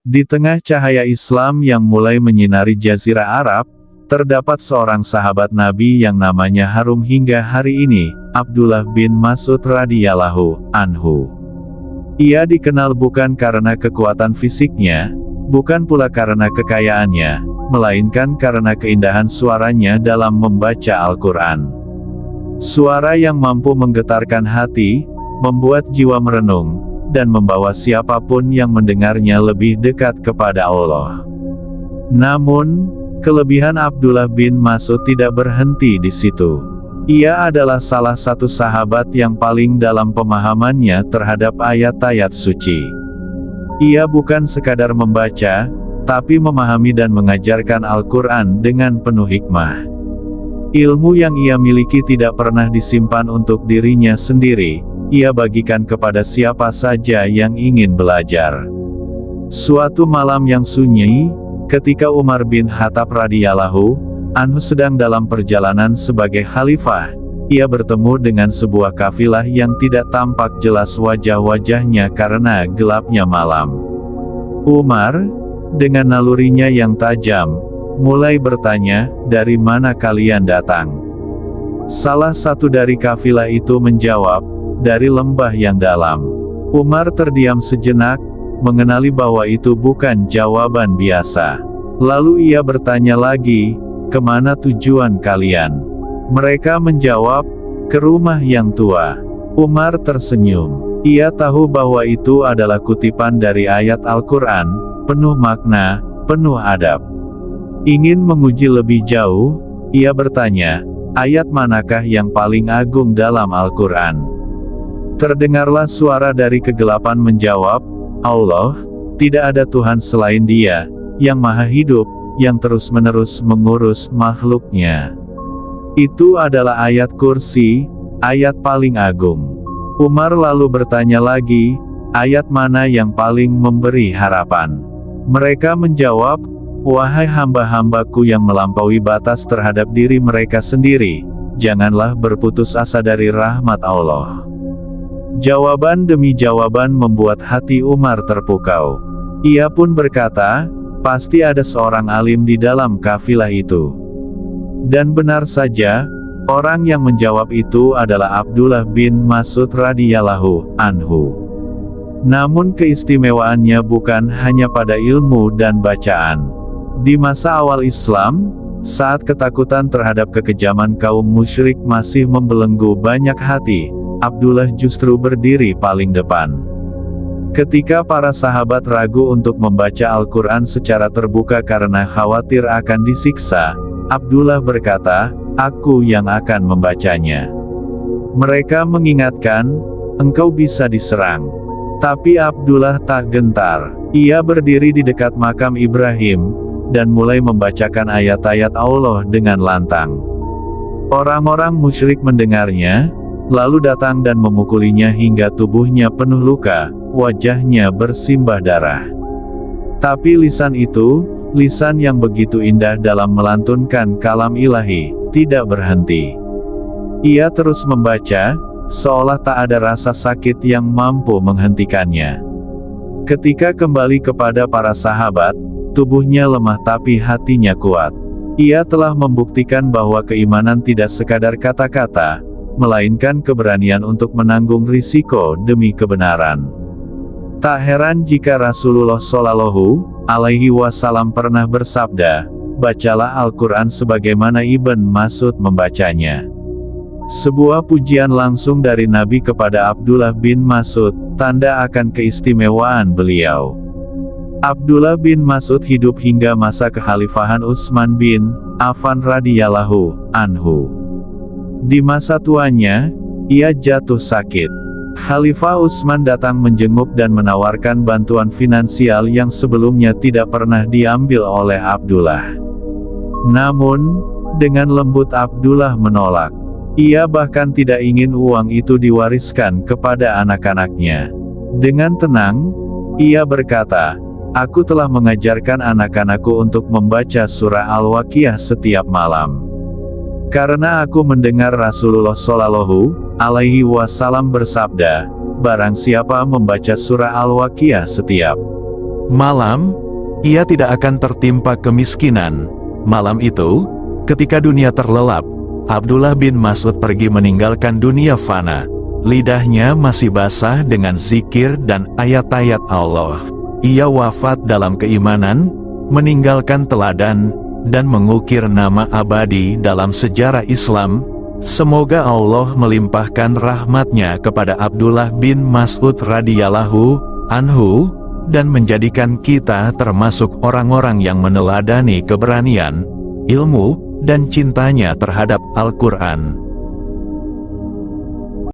Di tengah cahaya Islam yang mulai menyinari Jazirah Arab, terdapat seorang sahabat Nabi yang namanya harum hingga hari ini, Abdullah bin Mas'ud radhiyallahu anhu. Ia dikenal bukan karena kekuatan fisiknya, bukan pula karena kekayaannya, melainkan karena keindahan suaranya dalam membaca Al-Quran. Suara yang mampu menggetarkan hati, membuat jiwa merenung, dan membawa siapapun yang mendengarnya lebih dekat kepada Allah. Namun, kelebihan Abdullah bin Mas'ud tidak berhenti di situ. Ia adalah salah satu sahabat yang paling dalam pemahamannya terhadap ayat-ayat suci. Ia bukan sekadar membaca, tapi memahami dan mengajarkan Al-Quran dengan penuh hikmah. Ilmu yang ia miliki tidak pernah disimpan untuk dirinya sendiri, ia bagikan kepada siapa saja yang ingin belajar. Suatu malam yang sunyi, ketika Umar bin Khattab radhiyallahu anhu sedang dalam perjalanan sebagai khalifah, ia bertemu dengan sebuah kafilah yang tidak tampak jelas wajah-wajahnya karena gelapnya malam. Umar, dengan nalurinya yang tajam, mulai bertanya, "Dari mana kalian datang?" Salah satu dari kafilah itu menjawab, "Dari lembah yang dalam." Umar terdiam sejenak, mengenali bahwa itu bukan jawaban biasa. Lalu ia bertanya lagi, "Kemana tujuan kalian?" Mereka menjawab, "Ke rumah yang tua." Umar tersenyum. Ia tahu bahwa itu adalah kutipan dari ayat Al-Quran, penuh makna, penuh adab. Ingin menguji lebih jauh, ia bertanya, "Ayat manakah yang paling agung dalam Al-Quran?" Terdengarlah suara dari kegelapan menjawab, "Allah, tidak ada Tuhan selain Dia, yang maha hidup, yang terus-menerus mengurus makhluknya." Itu adalah ayat kursi, ayat paling agung. Umar lalu bertanya lagi, "Ayat mana yang paling memberi harapan?" Mereka menjawab, "Wahai hamba-hambaku yang melampaui batas terhadap diri mereka sendiri, janganlah berputus asa dari rahmat Allah." Jawaban demi jawaban membuat hati Umar terpukau. Ia pun berkata, "Pasti ada seorang alim di dalam kafilah itu." Dan benar saja, orang yang menjawab itu adalah Abdullah bin Mas'ud radhiyallahu anhu. Namun keistimewaannya bukan hanya pada ilmu dan bacaan. Di masa awal Islam, saat ketakutan terhadap kekejaman kaum musyrik masih membelenggu banyak hati, Abdullah justru berdiri paling depan. Ketika para sahabat ragu untuk membaca Al-Quran secara terbuka karena khawatir akan disiksa, Abdullah berkata, "Aku yang akan membacanya." Mereka mengingatkan, "Engkau bisa diserang." Tapi Abdullah tak gentar. Ia berdiri di dekat makam Ibrahim, dan mulai membacakan ayat-ayat Allah dengan lantang. Orang-orang musyrik mendengarnya, lalu datang dan memukulinya hingga tubuhnya penuh luka, wajahnya bersimbah darah. Tapi lisan itu, lisan yang begitu indah dalam melantunkan kalam ilahi, tidak berhenti. Ia terus membaca, seolah tak ada rasa sakit yang mampu menghentikannya. Ketika kembali kepada para sahabat, tubuhnya lemah tapi hatinya kuat. Ia telah membuktikan bahwa keimanan tidak sekadar kata-kata, melainkan keberanian untuk menanggung risiko demi kebenaran. Tak heran jika Rasulullah Shallallahu alaihi wasallam pernah bersabda, "Bacalah Al-Quran sebagaimana Ibn Mas'ud membacanya." Sebuah pujian langsung dari Nabi kepada Abdullah bin Mas'ud, tanda akan keistimewaan beliau. Abdullah bin Mas'ud hidup hingga masa kekhalifahan Utsman bin Affan radhiyallahu anhu. Di masa tuanya, ia jatuh sakit. Khalifah Utsman datang menjenguk dan menawarkan bantuan finansial yang sebelumnya tidak pernah diambil oleh Abdullah. Namun, dengan lembut Abdullah menolak. Ia bahkan tidak ingin uang itu diwariskan kepada anak-anaknya. Dengan tenang, ia berkata, "Aku telah mengajarkan anak-anakku untuk membaca surah Al-Waqiah setiap malam. Karena aku mendengar Rasulullah Shallallahu alaihi wasallam bersabda, barang siapa membaca surah Al-Waqiah setiap malam, ia tidak akan tertimpa kemiskinan. Malam itu, ketika dunia terlelap, Abdullah bin Mas'ud pergi meninggalkan dunia fana. Lidahnya masih basah dengan zikir dan ayat-ayat Allah. Ia wafat dalam keimanan, meninggalkan teladan, dan mengukir nama abadi dalam sejarah Islam. Semoga Allah melimpahkan rahmatnya kepada Abdullah bin Mas'ud radhiyallahu anhu, dan menjadikan kita termasuk orang-orang yang meneladani keberanian, ilmu, dan cintanya terhadap Al-Quran.